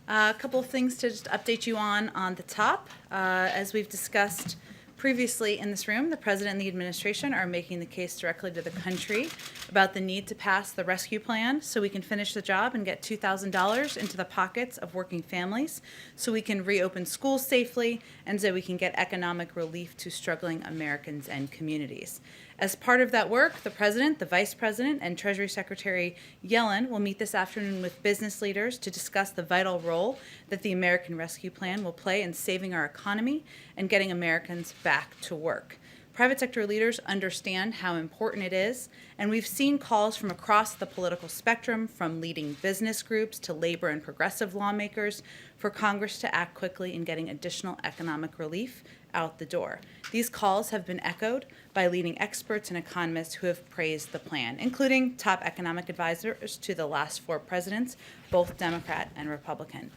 A couple of things to just update you on the top. As we've discussed previously in this room, the President and the administration are making the case directly to the country about the need to pass the rescue plan so we can finish the job and get $2,000 into the pockets of working families, so we can reopen schools safely, and so we can get economic relief to struggling Americans and communities. As part of that work, the President, the Vice President, and Treasury Secretary Yellen will meet this afternoon with business leaders to discuss the vital role that the American Rescue Plan will play in saving our economy and getting Americans back to work. Private sector leaders understand how important it is, and we've seen calls from across the political spectrum, from leading business groups to labor and progressive lawmakers, for Congress to act quickly in getting additional economic relief out the door. These calls have been echoed by leading experts and economists who have praised the plan, including top economic advisors to the last four presidents, both Democrat and Republican.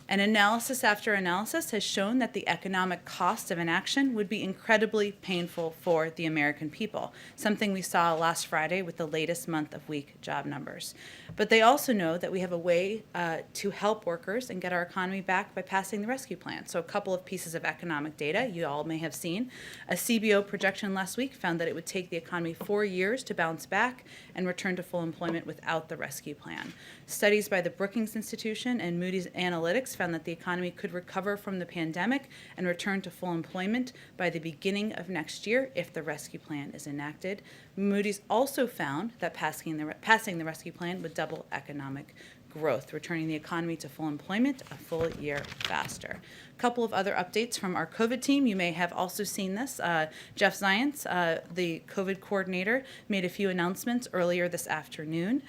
And analysis after analysis has shown that the economic cost of inaction would be incredibly painful for the American people, something we saw last Friday with the latest month of weak job numbers. But they also know that we have a way to help workers and get our economy back by passing the rescue plan. So a couple of pieces of economic data you all may have seen. A CBO projection last week found that it would take the economy 4 years to bounce back and return to full employment without the rescue plan. Studies by the Brookings Institution and Moody's Analytics found that the economy could recover from the pandemic and return to full employment by the beginning of next year if the rescue plan is enacted. Moody's also found that passing the rescue plan would double economic growth, returning the economy to full employment a full year faster. A couple of other updates from our COVID team. You may have also seen this. Jeff Zients, the COVID coordinator, made a few announcements earlier this afternoon.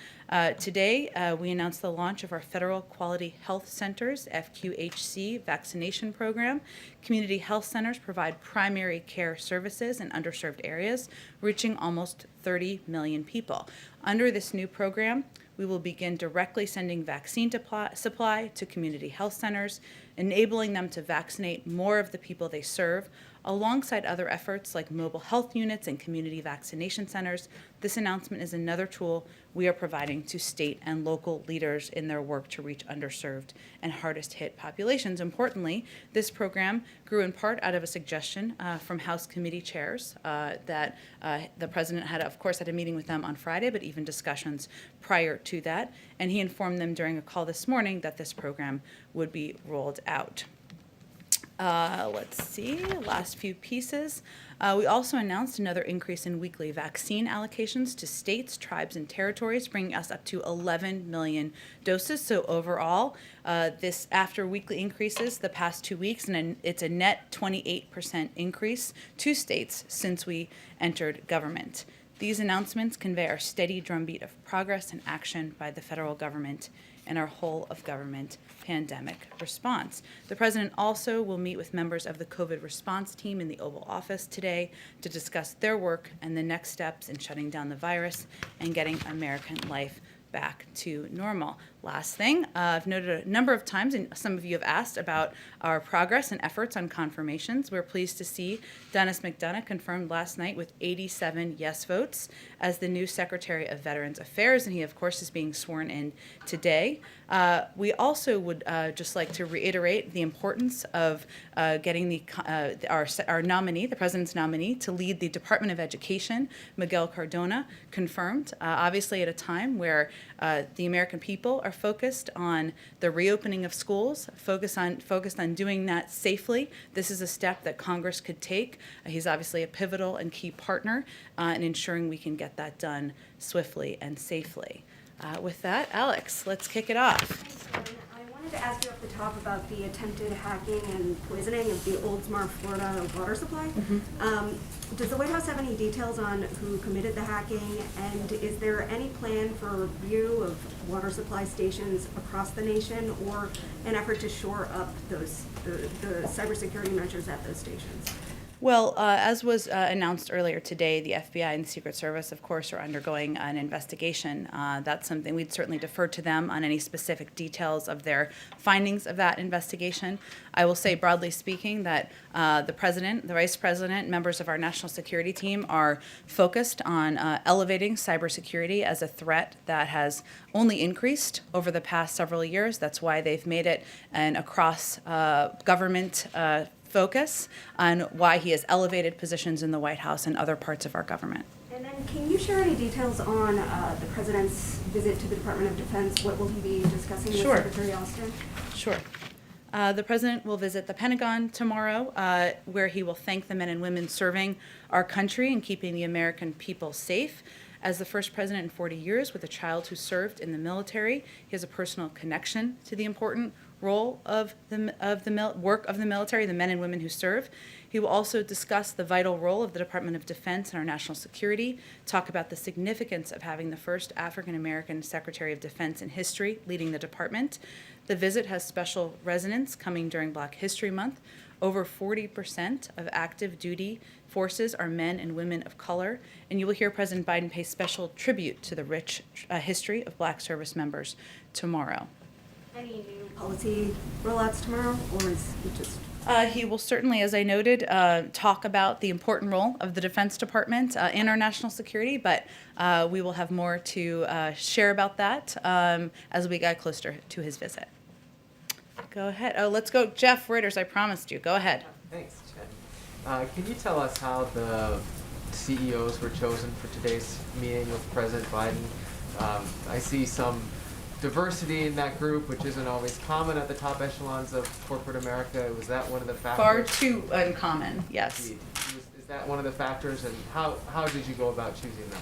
Today, we announced the launch of our Federal Quality Health Centers, FQHC, vaccination program. Community health centers provide primary care services in underserved areas, reaching almost 30 million people. Under this new program, we will begin directly sending vaccine supply to community health centers, enabling them to vaccinate more of the people they serve, alongside other efforts like mobile health units and community vaccination centers. This announcement is another tool we are providing to state and local leaders in their work to reach underserved and hardest hit populations. Importantly, this program grew in part out of a suggestion from House committee chairs that the President had, of course, had a meeting with them on Friday, but even discussions prior to that. And he informed them during a call this morning that this program would be rolled out. Let's see, last few pieces. We also announced another increase in weekly vaccine allocations to states, tribes, and territories, bringing us up to 11 million doses. So overall, this after weekly increases the past 2 weeks, and it's a net 28% increase to states since we entered government. These announcements convey our steady drumbeat of progress and action by the federal government and our whole of government pandemic response. The President also will meet with members of the COVID response team in the Oval Office today to discuss their work and the next steps in shutting down the virus and getting American life back to normal. Last thing, I've noted a number of times, and some of you have asked about our progress and efforts on confirmations. We're pleased to see Dennis McDonough confirmed last night with 87 yes votes as the new Secretary of Veterans Affairs, and he, of course, is being sworn in today. We also would just like to reiterate the importance of getting our nominee, the President's nominee, to lead the Department of Education, Miguel Cardona, confirmed, obviously at a time where the American people are focused on the reopening of schools, focused on doing that safely. This is a step that Congress could take. He's obviously a pivotal and key partner in ensuring we can get that done swiftly and safely. With that, Alex, let's kick it off. Thanks, Lauren. I wanted to ask you off the top about the attempted hacking and poisoning of the Oldsmar, Florida water supply. Does the White House have any details on who committed the hacking, and is there any plan for review of water supply stations across the nation, or an effort to shore up the cybersecurity measures at those stations? Well, as was announced earlier today, the FBI and the Secret Service, of course, are undergoing an investigation. That's something we'd certainly defer to them on any specific details of their findings of that investigation. I will say, broadly speaking, that the President, the Vice President, members of our national security team are focused on elevating cybersecurity as a threat that has only increased over the past several years. That's why they've made it an across government focus on why he has elevated positions in the White House and other parts of our government. And then can you share any details on the President's visit to the Department of Defense? What will he be discussing with Sure. Secretary Austin? Sure. The President will visit the Pentagon tomorrow, where he will thank the men and women serving our country and keeping the American people safe. As the first president in 40 years with a child who served in the military, he has a personal connection to the important role of the work of the military, the men and women who serve. He will also discuss the vital role of the Department of Defense in our national security, talk about the significance of having the first African-American Secretary of Defense in history leading the department. The visit has special resonance coming during Black History Month. Over 40% of active duty forces are men and women of color, and you will hear President Biden pay special tribute to the rich history of Black service members tomorrow. Any new policy rollouts tomorrow, or is it just? He will certainly, as I noted, talk about the important role of the Defense Department in our national security, but we will have more to share about that as we get closer to his visit. Go ahead. Oh, let's go. Jeff Reuters, I promised you. Go ahead. Thanks, Jen. Can you tell us how the CEOs were chosen for today's meeting with President Biden? I see some diversity in that group, which isn't always common at the top echelons of corporate America. Was that one of the factors? Far too uncommon, yes. Is that one of the factors, and how did you go about choosing them?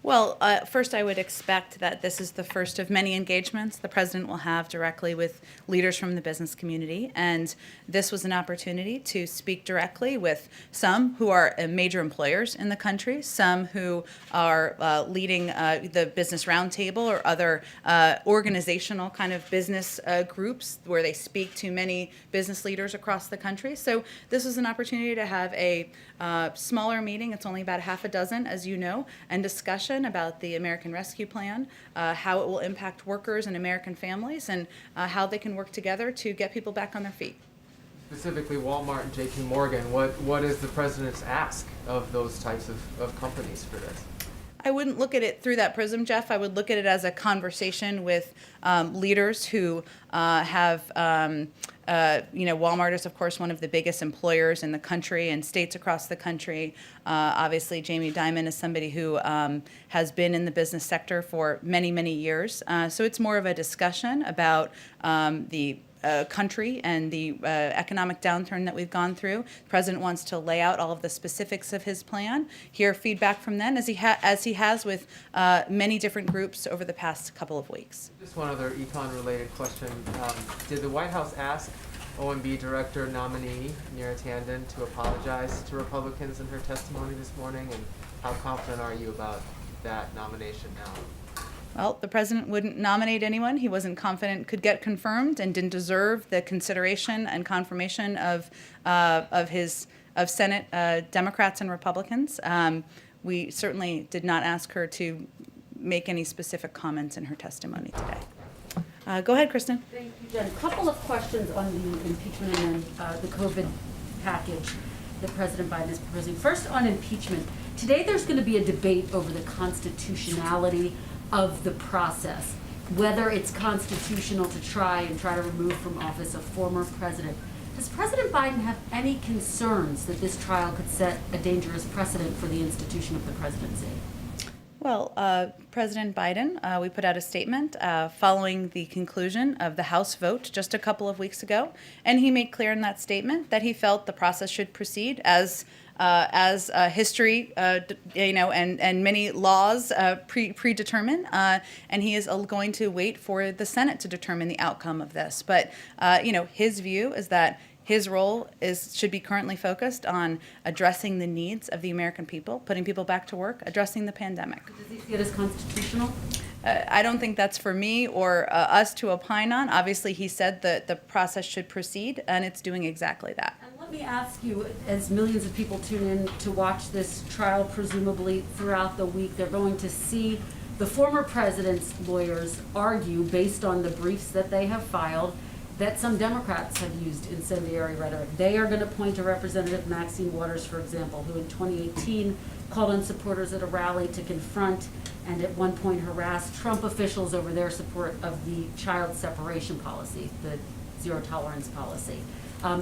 Well, first I would expect that this is the first of many engagements the president will have directly with leaders from the business community, and this was an opportunity to speak directly with some who are major employers in the country, some who are leading the Business Roundtable or other organizational kind of business groups where they speak to many business leaders across the country. So this was an opportunity to have a smaller meeting, it's only about half a dozen, as you know, and discussion about the American Rescue Plan, how it will impact workers and American families, and how they can work together to get people back on their feet. Specifically, Walmart and JP Morgan, what is the president's ask of those types of companies for this? I wouldn't look at it through that prism, Jeff. I would look at it as a conversation with leaders who have, Walmart is, of course, one of the biggest employers in the country and states across the country. Obviously, Jamie Dimon is somebody who has been in the business sector for many, many years. So it's more of a discussion about the country and the economic downturn that we've gone through. The president wants to lay out all of the specifics of his plan, hear feedback from them, as he has with many different groups over the past couple of weeks. Just one other econ-related question. Did the White House ask OMB Director nominee Neera Tanden to apologize to Republicans in her testimony this morning, and how confident are you about that nomination now? Well, the president wouldn't nominate anyone he wasn't confident could get confirmed and didn't deserve the consideration and confirmation of Senate Democrats and Republicans. We certainly did not ask her to make any specific comments in her testimony today. Go ahead, Kristen. Thank you, Jen. A couple of questions on the impeachment and then the COVID package that President Biden is proposing. First, on impeachment. Today there's going to be a debate over the constitutionality of the process, whether it's constitutional to try to remove from office a former president. Does President Biden have any concerns that this trial could set a dangerous precedent for the institution of the presidency? Well, President Biden, we put out a statement following the conclusion of the House vote just a couple of weeks ago, and he made clear in that statement that he felt the process should proceed as history, and many laws predetermine, and he is going to wait for the Senate to determine the outcome of this. But his view is that his role should be currently focused on addressing the needs of the American people, putting people back to work, addressing the pandemic. Does he see it as constitutional? I don't think that's for me or us to opine on. Obviously, he said that the process should proceed, and it's doing exactly that. And what let me ask you, as millions of people tune in to watch this trial, presumably throughout the week, they're going to see the former president's lawyers argue, based on the briefs that they have filed, that some Democrats have used incendiary rhetoric. They are going to point to Representative Maxine Waters, for example, who in 2018 called on supporters at a rally to confront and at one point harassed Trump officials over their support of the child separation policy, the zero tolerance policy.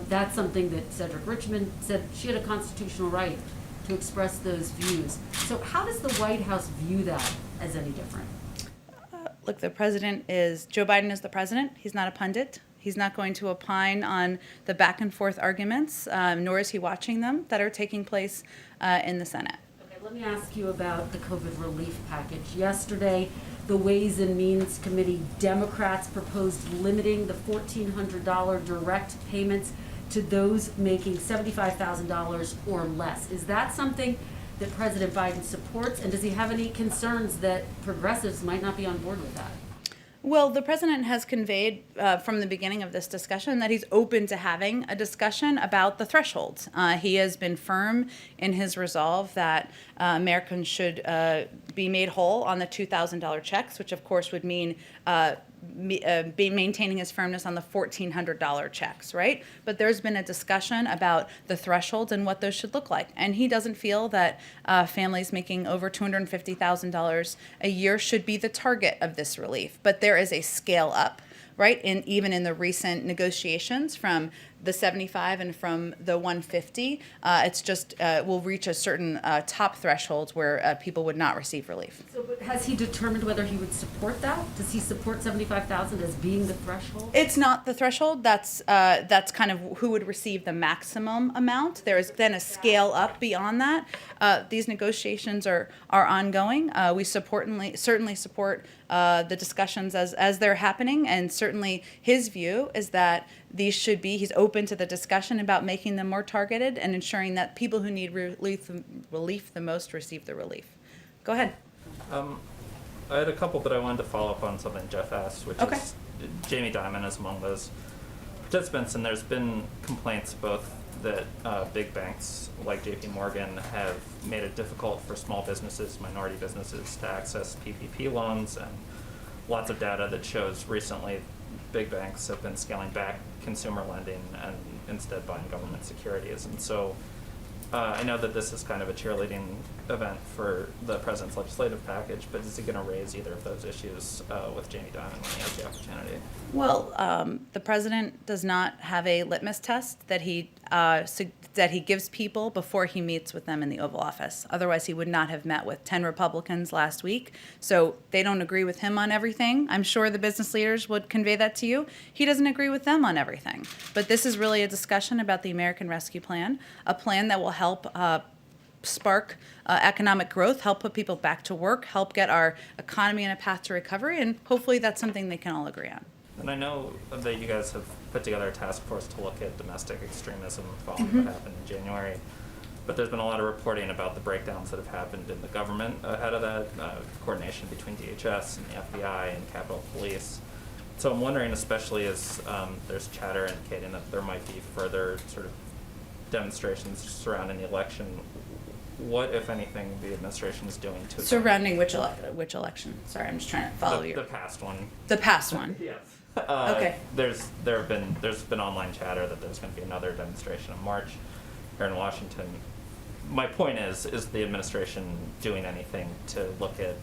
That's something that Cedric Richmond said she had a constitutional right to express those views. So how does the White House view that as any different? Look, Joe Biden is the president. He's not a pundit. He's not going to opine on the back and forth arguments, nor is he watching them that are taking place in the Senate. Okay, let me ask you about the COVID relief package. Yesterday, the Ways and Means Committee Democrats proposed limiting the $1,400 direct payments to those making $75,000 or less. Is that something that President Biden supports, and does he have any concerns that progressives might not be on board with that? Well, the president has conveyed from the beginning of this discussion that he's open to having a discussion about the thresholds. He has been firm in his resolve that Americans should be made whole on the $2,000 checks, which of course would mean maintaining his firmness on the $1,400 checks, right? But there's been a discussion about the thresholds and what those should look like. And he doesn't feel that families making over $250,000 a year should be the target of this relief. But there is a scale up, right? Even in the recent negotiations from the 75 and from the 150, it's just will reach a certain top thresholds where people would not receive relief. So, but has he determined whether he would support that? Does he support 75,000 as being the threshold? It's not the threshold. That's kind of who would receive the maximum amount. There is then a scale up beyond that. These negotiations are ongoing. We certainly support the discussions as they're happening, and certainly his view is that he's open to the discussion about making them more targeted and ensuring that people who need relief the most receive the relief. Go ahead. I had a couple, but I wanted to follow up on something Jeff asked, which Okay. is Jamie Dimon is among those participants, and there's been complaints both that big banks like JP Morgan have made it difficult for small businesses, minority businesses to access PPP loans, and lots of data that shows recently big banks have been scaling back consumer lending and instead buying government securities. And so I know that this is kind of a cheerleading event for the president's legislative package, but is he going to raise either of those issues with Jamie Dimon when he has the opportunity? Well, the president does not have a litmus test that he gives people before he meets with them in the Oval Office. Otherwise, he would not have met with 10 Republicans last week. So they don't agree with him on everything. I'm sure the business leaders would convey that to you. He doesn't agree with them on everything. But this is really a discussion about the American Rescue Plan, a plan that will help spark economic growth, help put people back to work, help get our economy on a path to recovery, and hopefully that's something they can all agree on. And I know that you guys have put together a task force to look at domestic extremism following what happened in January. But there's been a lot of reporting about the breakdowns that have happened in the government ahead of that, coordination between DHS and the FBI and Capitol Police. So I'm wondering, especially as there's chatter indicating that there might be further sort of demonstrations surrounding the election, what, if anything, the administration is doing to Surrounding which election? Sorry, I'm just trying to follow you. the past one. The past one. Yes. Okay. There's been online chatter that there's going to be another demonstration in March here in Washington. My point is the administration doing anything to look at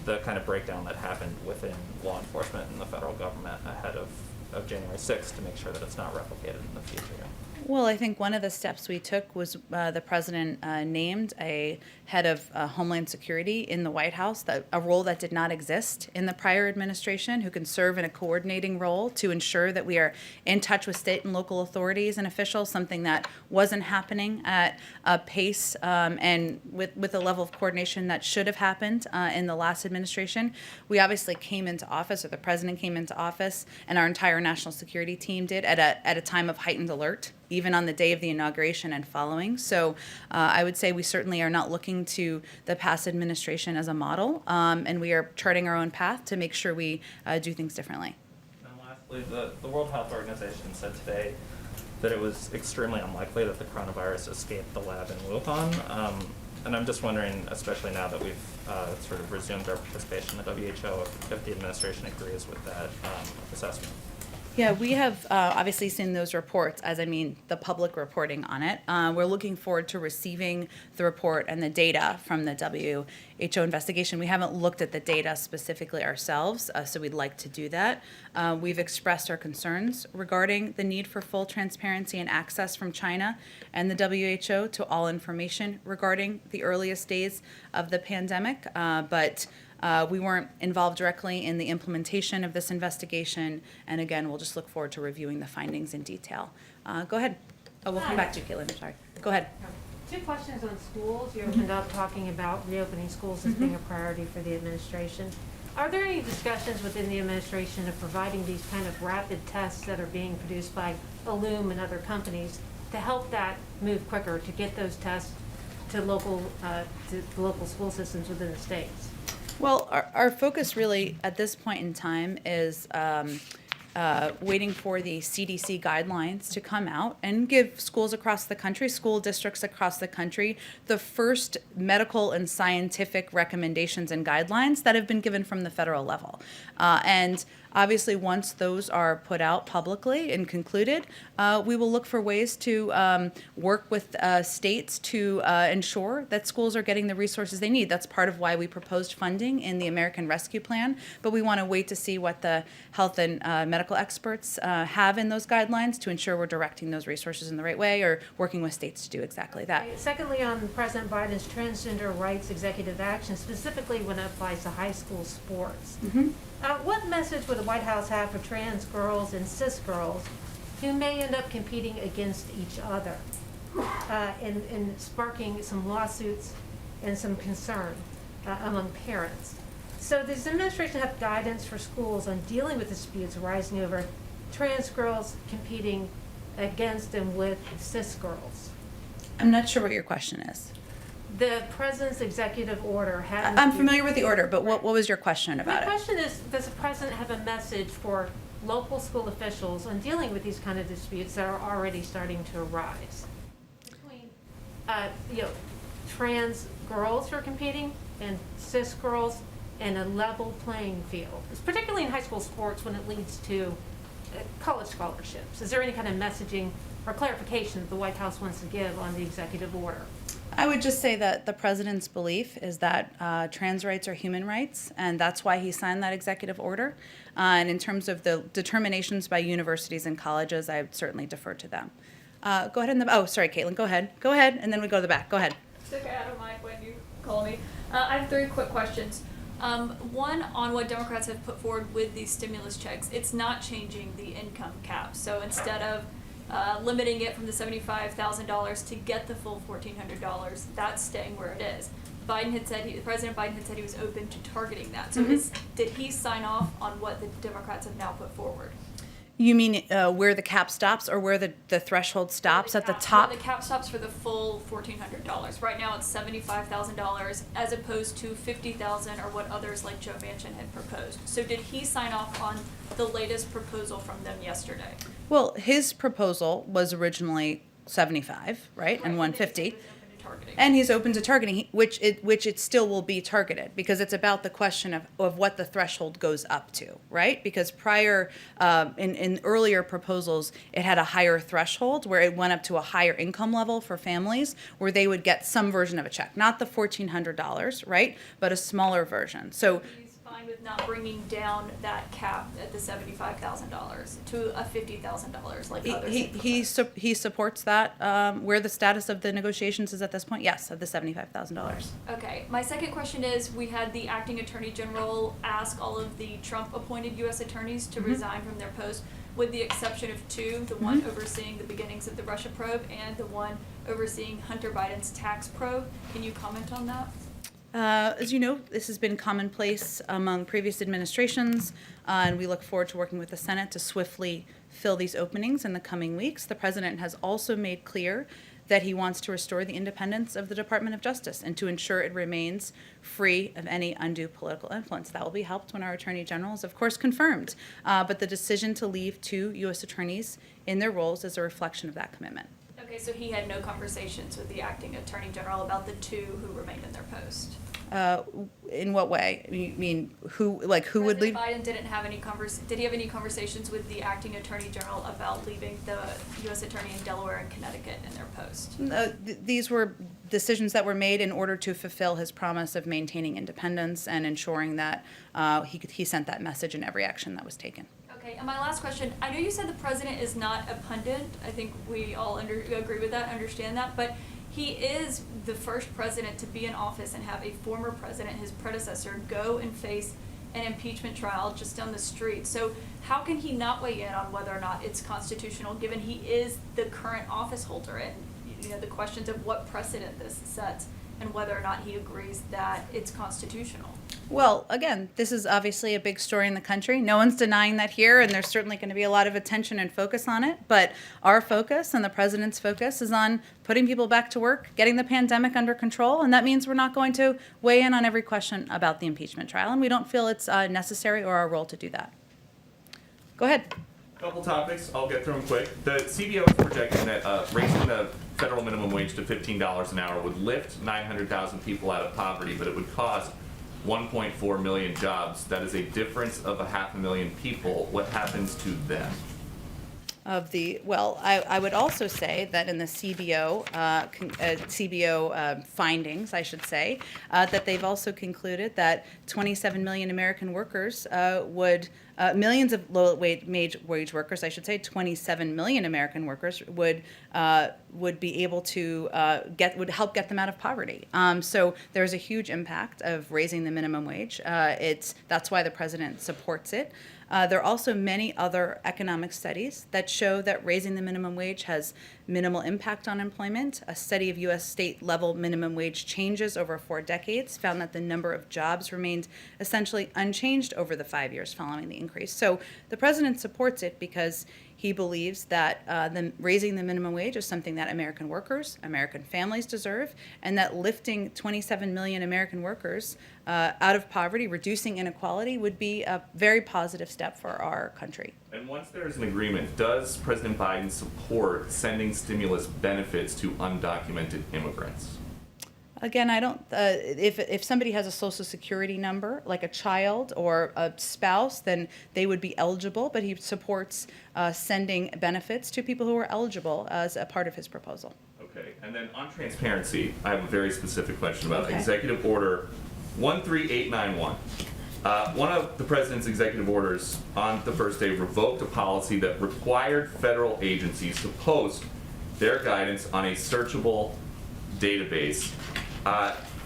the kind of breakdown that happened within law enforcement and the federal government ahead of January 6th to make sure that it's not replicated in the future? Well, I think one of the steps we took was the president named a head of Homeland Security in the White House, a role that did not exist in the prior administration, who can serve in a coordinating role to ensure that we are in touch with state and local authorities and officials, something that wasn't happening at a pace and with a level of coordination that should have happened in the last administration. We obviously came into office, or the president came into office, and our entire national security team did at a time of heightened alert, even on the day of the inauguration and following. So I would say we certainly are not looking to the past administration as a model, and we are charting our own path to make sure we do things differently. And lastly, the World Health Organization said today that it was extremely unlikely that the coronavirus escaped the lab in Wuhan. And I'm just wondering, especially now that we've sort of resumed our participation in the WHO, if the administration agrees with that assessment. Yeah, we have obviously seen those reports, as I mean the public reporting on it. We're looking forward to receiving the report and the data from the WHO investigation. We haven't looked at the data specifically ourselves, so we'd like to do that. We've expressed our concerns regarding the need for full transparency and access from China and the WHO to all information regarding the earliest days of the pandemic, but we weren't involved directly in the implementation of this investigation, and again, we'll just look forward to reviewing the findings in detail. Go ahead. Oh, we'll come back to you, Caitlin. Sorry. Go ahead. Two questions on schools. You opened up talking about reopening schools as being a priority for the administration. Are there any discussions within the administration of providing these kind of rapid tests that are being produced by Illum and other companies to help that move quicker, to get those tests to local school systems within the states? Well, our focus really at this point in time is waiting for the CDC guidelines to come out and give schools across the country, school districts across the country, the first medical and scientific recommendations and guidelines that have been given from the federal level. And obviously, once those are put out publicly and concluded, we will look for ways to work with states to ensure that schools are getting the resources they need. That's part of why we proposed funding in the American Rescue Plan, but we want to wait to see what the health and medical experts have in those guidelines to ensure we're directing those resources in the right way or working with states to do exactly that. Secondly, on President Biden's transgender rights executive action, specifically when it applies to high school sports. What message would the White House have for trans girls and cis girls who may end up competing against each other and sparking some lawsuits and some concern among parents? So does the administration have guidance for schools on dealing with disputes arising over trans girls competing against and with cis girls? I'm not sure what your question is. The president's executive order had. I'm familiar with the order, but what was your question about My it? question is, does the president have a message for local school officials on dealing with these kind of disputes that are already starting to arise between, trans girls who are competing and cis girls in a level playing field, particularly in high school sports when it leads to college scholarships? Is there any kind of messaging or clarification that the White House wants to give on the executive order? I would just say that the president's belief is that trans rights are human rights, and that's why he signed that executive order. And in terms of the determinations by universities and colleges, I would certainly defer to them. Go ahead. Sorry, Caitlin, go ahead. Go ahead, and then we go to the back. Go ahead. It's okay, I don't mind when you call me. I have 3 quick questions. One, on what Democrats have put forward with these stimulus checks. It's not changing the income cap. So instead of limiting it from the $75,000 to get the full $1,400, that's staying where it is. President Biden had said he was open to targeting that. So did he sign off on what the Democrats have now put forward? You mean where the cap stops or where the threshold stops at the top? The cap stops for the full $1,400. Right now it's $75,000 as opposed to $50,000 or what others like Joe Manchin had proposed. So did he sign off on the latest proposal from them yesterday? Well, his proposal was originally 75, right, and 150. And he's open to targeting, which it still will be targeted, because it's about the question of what the threshold goes up to, right? Because prior, in earlier proposals, it had a higher threshold where it went up to a higher income level for families where they would get some version of a check, not the $1,400, right, but a smaller version. So He's fine with not bringing down that cap at the $75,000 to a $50,000 like others had proposed. he supports that. Where the status of the negotiations is at this point, yes, of the $75,000. Okay, my second question is, we had the acting attorney general ask all of the Trump-appointed U.S. attorneys to resign from their post, with the exception of 2, the one overseeing the beginnings of the Russia probe and the one overseeing Hunter Biden's tax probe. Can you comment on that? As you know, this has been commonplace among previous administrations, and we look forward to working with the Senate to swiftly fill these openings in the coming weeks. The president has also made clear that he wants to restore the independence of the Department of Justice and to ensure it remains free of any undue political influence. That will be helped when our Attorney General is, of course, confirmed. But the decision to leave 2 U.S. attorneys in their roles is a reflection of that commitment. Okay, so he had no conversations with the acting attorney general about the 2 who remained in their post? In what way? You mean who would leave? President Biden didn't have any did he have any conversations with the acting attorney general about leaving the U.S. attorney in Delaware and Connecticut in their post? These were decisions that were made in order to fulfill his promise of maintaining independence and ensuring that he sent that message in every action that was taken. Okay, and my last question, I know you said the president is not a pundit. I think we all agree with that, understand that, but he is the first president to be in office and have a former president, his predecessor, go and face an impeachment trial just down the street. So how can he not weigh in on whether or not it's constitutional, given he is the current office holder, and the questions of what precedent this sets and whether or not he agrees that it's constitutional? Well, again, this is obviously a big story in the country. No one's denying that here, and there's certainly going to be a lot of attention and focus on it. But our focus and the president's focus is on putting people back to work, getting the pandemic under control, and that means we're not going to weigh in on every question about the impeachment trial, and we don't feel it's necessary or our role to do that. Go ahead. Couple topics, I'll get through them quick. The CBO is projecting that raising the federal minimum wage to $15 an hour would lift 900,000 people out of poverty, but it would cost 1.4 million jobs. That is a difference of 500,000 people. What happens to them? I would also say that in the CBO findings, I should say, that they've also concluded that 27 million American workers millions of low-wage workers, I should say, 27 million American workers would be able to would help get them out of poverty. So there's a huge impact of raising the minimum wage. That's why the president supports it. There are also many other economic studies that show that raising the minimum wage has minimal impact on employment. A study of U.S. state-level minimum wage changes over 4 decades found that the number of jobs remained essentially unchanged over the 5 years following the increase. So the president supports it because he believes that raising the minimum wage is something that American workers, American families deserve, and that lifting 27 million American workers out of poverty, reducing inequality, would be a very positive step for our country. And once there's an agreement, does President Biden support sending stimulus benefits to undocumented immigrants? Again, I don't. If somebody has a Social Security number, like a child or a spouse, then they would be eligible. But he supports sending benefits to people who are eligible as a part of his proposal. Okay, and then on transparency, I have a very specific question about Okay. Executive Order 13891. One of the president's executive orders on the first day revoked a policy that required federal agencies to post their guidance on a searchable database.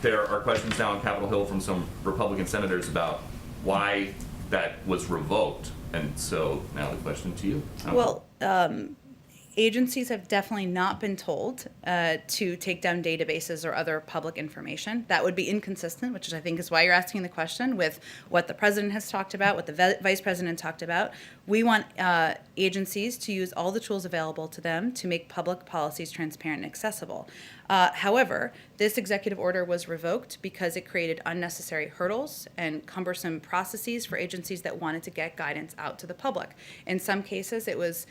There are questions now on Capitol Hill from some Republican senators about why that was revoked. And so now the question to you. Well, agencies have definitely not been told to take down databases or other public information. That would be inconsistent, which I think is why you're asking the question, with what the president has talked about, what the vice president talked about. We want agencies to use all the tools available to them to make public policies transparent and accessible. However, this executive order was revoked because it created unnecessary hurdles and cumbersome processes for agencies that wanted to get guidance out to the public. In some cases, it was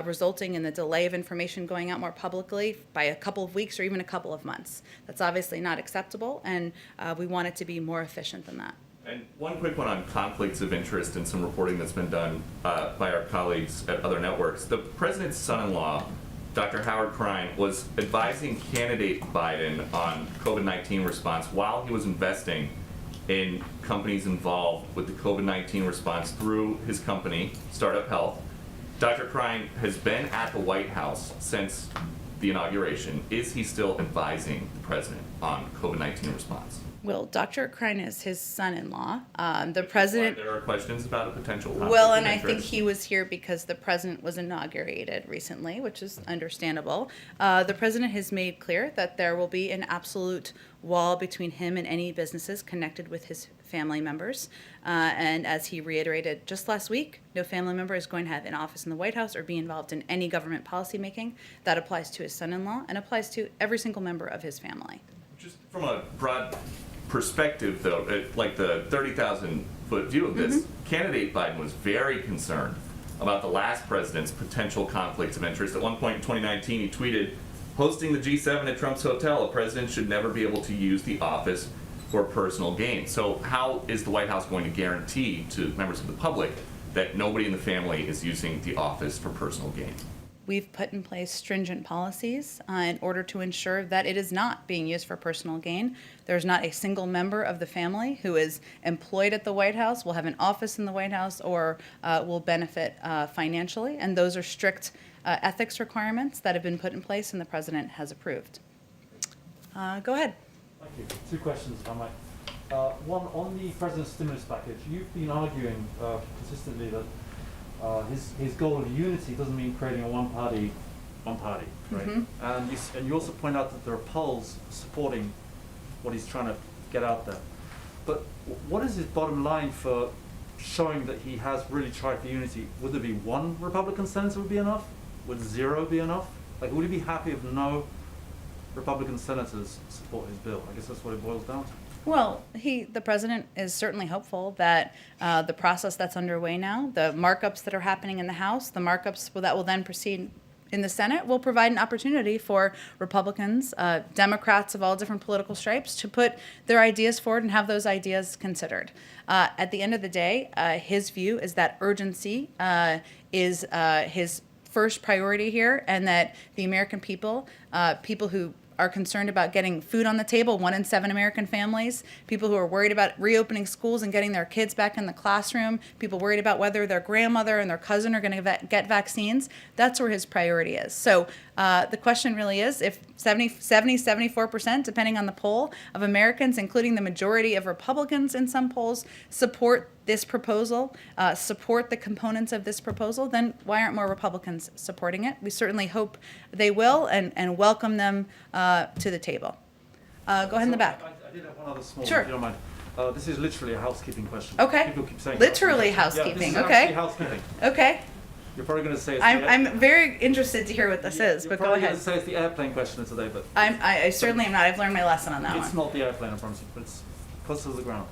resulting in the delay of information going out more publicly by a couple of weeks or even a couple of months. That's obviously not acceptable, and we want it to be more efficient than that. And one quick one on conflicts of interest and some reporting that's been done by our colleagues at other networks. The president's son-in-law, Dr. Howard Krein, was advising candidate Biden on COVID-19 response while he was investing in companies involved with the COVID-19 response through his company, Startup Health. Dr. Krein has been at the White House since the inauguration. Is he still advising the president on COVID-19 response? Well, Dr. Krein is his son-in-law. The Which is why president. There are questions about a potential conflict Well, of and I think interest. he was here because the president was inaugurated recently, which is understandable. The president has made clear that there will be an absolute wall between him and any businesses connected with his family members. And as he reiterated just last week, no family member is going to have an office in the White House or be involved in any government policymaking. That applies to his son-in-law and applies to every single member of his family. Just from a broad perspective, though, like the 30,000-foot view of this, candidate Biden was very concerned about the last president's potential conflicts of interest. At one point in 2019, he tweeted, hosting the G7 at Trump's hotel, a president should never be able to use the office for personal gain. So how is the White House going to guarantee to members of the public that nobody in the family is using the office for personal gain? We've put in place stringent policies in order to ensure that it is not being used for personal gain. There's not a single member of the family who is employed at the White House, will have an office in the White House, or will benefit financially. And those are strict ethics requirements that have been put in place and the president has approved. Go ahead. Thank you. Two questions, if I might. One, on the president's stimulus package, you've been arguing consistently that his goal of unity doesn't mean creating a one party, right? And you also point out that there are polls supporting what he's trying to get out there. But what is his bottom line for showing that he has really tried for unity? Would there be one Republican senator would be enough? Would zero be enough? Like, would he be happy if no Republican senators support his bill? I guess that's what it boils down to. Well, the president is certainly hopeful that the process that's underway now, the markups that are happening in the House, the markups that will then proceed in the Senate, will provide an opportunity for Republicans, Democrats of all different political stripes, to put their ideas forward and have those ideas considered. At the end of the day, his view is that urgency is his first priority here, and that the American people, people who are concerned about getting food on the table, 1 in 7 American families, people who are worried about reopening schools and getting their kids back in the classroom, people worried about whether their grandmother and their cousin are going to get vaccines, that's where his priority is. So the question really is, if 74%, depending on the poll, of Americans, including the majority of Republicans in some polls, support this proposal, support the components of this proposal, then why aren't more Republicans supporting it? We certainly hope they will and welcome them to the table. Go ahead in the back. I did have one other small, Sure. if you don't mind. This is literally a housekeeping question. Okay. People keep saying Literally housekeeping. housekeeping, Yeah, this is okay. actually housekeeping. Okay. You're probably going to say it's I'm very interested to hear what this is, but go You're ahead. probably going to say it's the airplane question of today, but I certainly am not. I've learned my lesson on that it's one. not the airplane, I promise you, but it's close to the ground.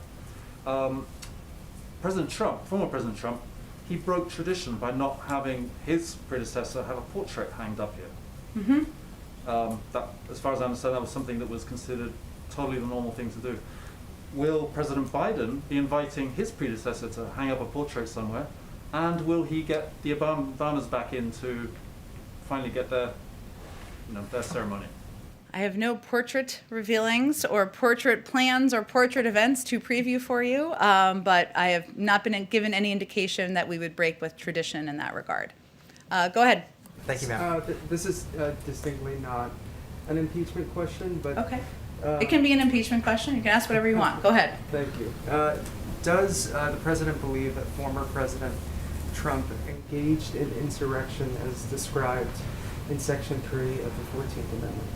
President Trump, former President Trump, he broke tradition by not having his predecessor have a portrait hanged up here. That, as far as I understand, that was something that was considered totally the normal thing to do. Will President Biden be inviting his predecessor to hang up a portrait somewhere? And will he get the Obamas back in to finally get their ceremony? I have no portrait revealings or portrait plans or portrait events to preview for you, but I have not been given any indication that we would break with tradition in that regard. Go ahead. Thank you, ma'am. This is distinctly not an impeachment question, but Okay. It can be an impeachment question. You can ask whatever you want. Go ahead. thank you. Does the president believe that former President Trump engaged in insurrection as described in Section 3 of the 14th Amendment?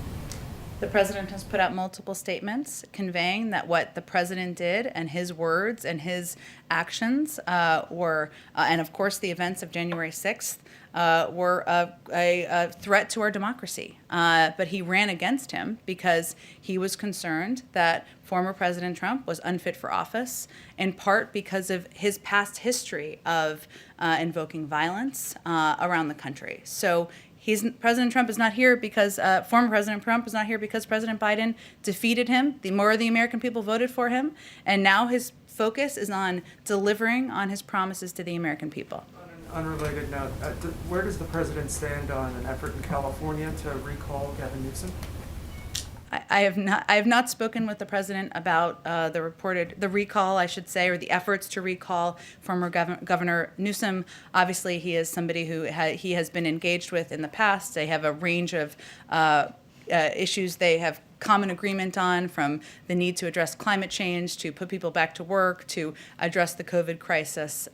The president has put out multiple statements conveying that what the president did and his words and his actions were, and of course the events of January 6th, were a threat to our democracy. But he ran against him because he was concerned that former President Trump was unfit for office, in part because of his past history of invoking violence around the country. So President Trump is not here because former President Trump is not here because President Biden defeated him. More of the American people voted for him, and now his focus is on delivering on his promises to the American people. On an unrelated note, where does the president stand on an effort in California to recall Gavin Newsom? I have not spoken with the president about the recall, I should say, or the efforts to recall former Governor Newsom. Obviously, he is somebody who he has been engaged with in the past. They have a range of issues they have common agreement on, from the need to address climate change, to put people back to work, to address the COVID crisis.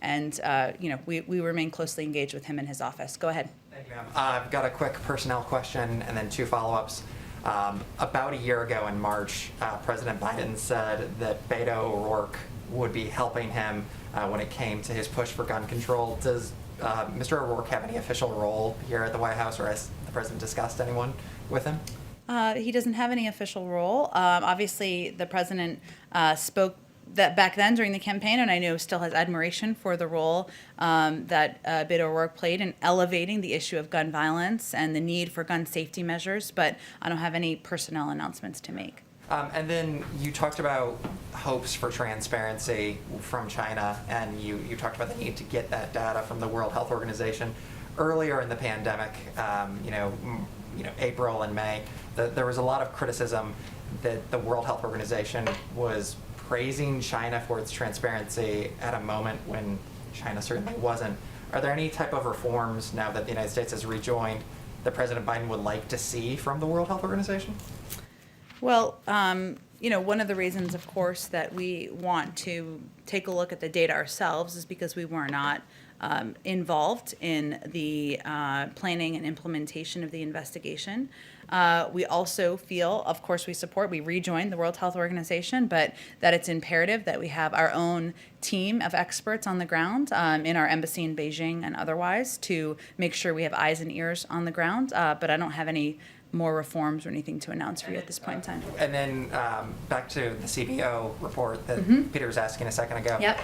We remain closely engaged with him in his office. Go ahead. Thank you, ma'am. I've got a quick personnel question and then 2 follow-ups. About a year ago in March, President Biden said that Beto O'Rourke would be helping him when it came to his push for gun control. Does Mr. O'Rourke have any official role here at the White House, or has the president discussed anyone with him? He doesn't have any official role. Obviously, the president spoke that back then during the campaign, and I know still has admiration for the role that Beto O'Rourke played in elevating the issue of gun violence and the need for gun safety measures, but I don't have any personnel announcements to make. And then you talked about hopes for transparency from China, and you talked about the need to get that data from the World Health Organization. Earlier in the pandemic, April and May, there was a lot of criticism that the World Health Organization was praising China for its transparency at a moment when China certainly wasn't. Are there any type of reforms now that the United States has rejoined that President Biden would like to see from the World Health Organization? Well, one of the reasons, of course, that we want to take a look at the data ourselves is because we were not involved in the planning and implementation of the investigation. We also feel, of course, we rejoined the World Health Organization, but that it's imperative that we have our own team of experts on the ground in our embassy in Beijing and otherwise to make sure we have eyes and ears on the ground. But I don't have any more reforms or anything to announce for you at this point in time. And then back to the CBO report that Peter was asking a second ago. Yep.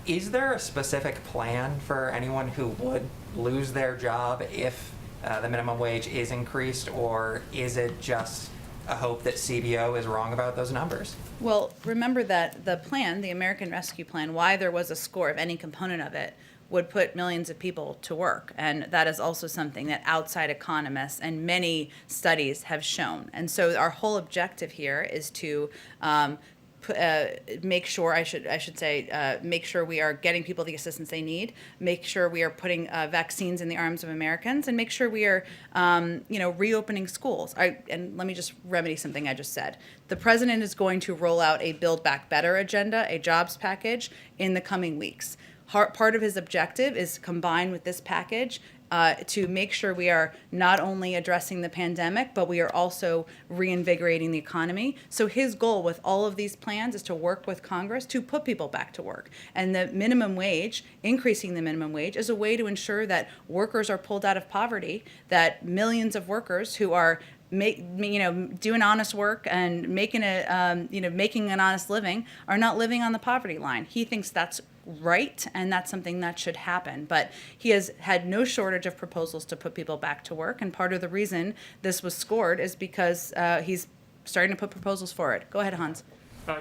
Is there a specific plan for anyone who would lose their job if the minimum wage is increased, or is it just a hope that CBO is wrong about those numbers? Well, remember that the plan, the American Rescue Plan, why there was a score of any component of it, would put millions of people to work. And that is also something that outside economists and many studies have shown. And so our whole objective here is to make sure, make sure we are getting people the assistance they need, make sure we are putting vaccines in the arms of Americans, and make sure we are, reopening schools. And let me just remedy something I just said. The president is going to roll out a Build Back Better agenda, a jobs package, in the coming weeks. Part of his objective is combined with this package to make sure we are not only addressing the pandemic, but we are also reinvigorating the economy. So his goal with all of these plans is to work with Congress to put people back to work. And the minimum wage, increasing the minimum wage, is a way to ensure that workers are pulled out of poverty, that millions of workers who are doing honest work and making an honest living are not living on the poverty line. He thinks that's right, and that's something that should happen. But he has had no shortage of proposals to put people back to work, and part of the reason this was scored is because he's starting to put proposals forward. Go ahead, Hans.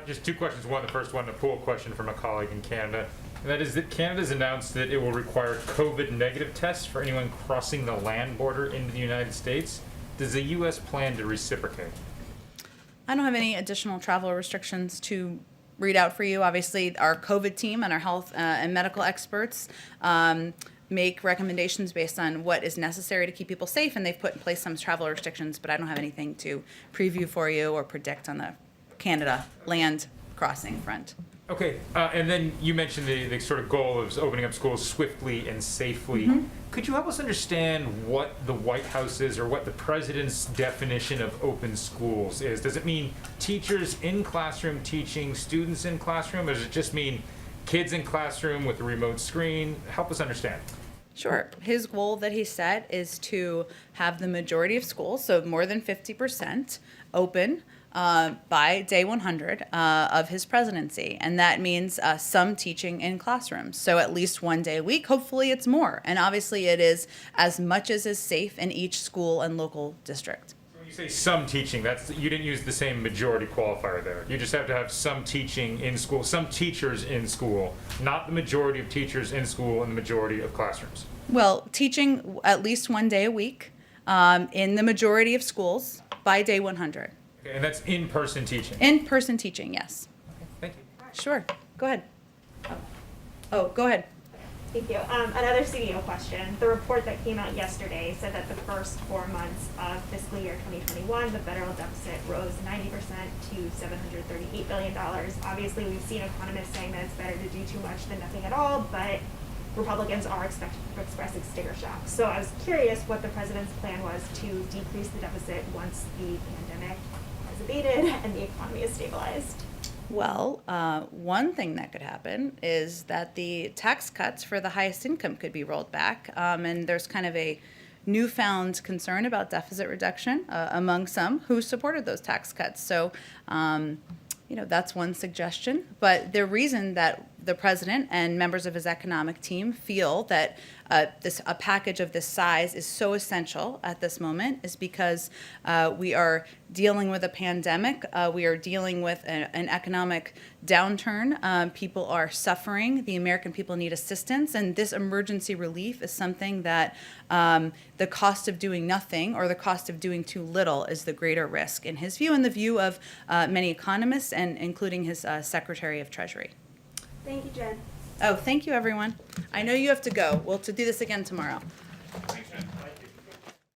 Just 2 questions. One, the first one, a pool question from a colleague in Canada. And that is that Canada's announced that it will require COVID negative tests for anyone crossing the land border into the United States. Does the U.S. plan to reciprocate? I don't have any additional travel restrictions to read out for you. Obviously, our COVID team and our health and medical experts make recommendations based on what is necessary to keep people safe, and they've put in place some travel restrictions, but I don't have anything to preview for you or predict on the Canada land crossing front. Okay, and then you mentioned the sort of goal of opening up schools swiftly and safely. Mm-hmm. Could you help us understand what the White House's or what the president's definition of open schools is? Does it mean teachers in classroom teaching students in classroom, or does it just mean kids in classroom with a remote screen? Help us understand. Sure. His goal that he set is to have the majority of schools, so more than 50%, open by day 100 of his presidency. And that means some teaching in classrooms. So at least one day a week. Hopefully it's more. And obviously it is as much as is safe in each school and local district. So when you say some teaching, you didn't use the same majority qualifier there. You just have to have some teaching in school, some teachers in school, not the majority of teachers in school and the majority of classrooms. Well, teaching at least one day a week in the majority of schools by day 100. Okay, and that's in-person teaching? In-person teaching, yes. Okay, thank you. Sure. Go ahead. Oh, go ahead. Thank you. Another CDO question. The report that came out yesterday said that the first 4 months of fiscal year 2021, the federal deficit rose 90% to $738 billion. Obviously, we've seen economists saying that it's better to do too much than nothing at all, but Republicans are expressing sticker shock. So I was curious what the president's plan was to decrease the deficit once the pandemic has abated and the economy is stabilized. Well, one thing that could happen is that the tax cuts for the highest income could be rolled back, and there's kind of a newfound concern about deficit reduction among some who supported those tax cuts. So, that's one suggestion. But the reason that the president and members of his economic team feel that a package of this size is so essential at this moment is because we are dealing with a pandemic. We are dealing with an economic downturn. People are suffering. The American people need assistance. And this emergency relief is something that the cost of doing nothing or the cost of doing too little is the greater risk, in his view and the view of many economists, and including his Secretary of Treasury. Thank you, Jen. Oh, thank you, everyone. I know you have to go. We'll to do this again tomorrow. Thanks, Jen.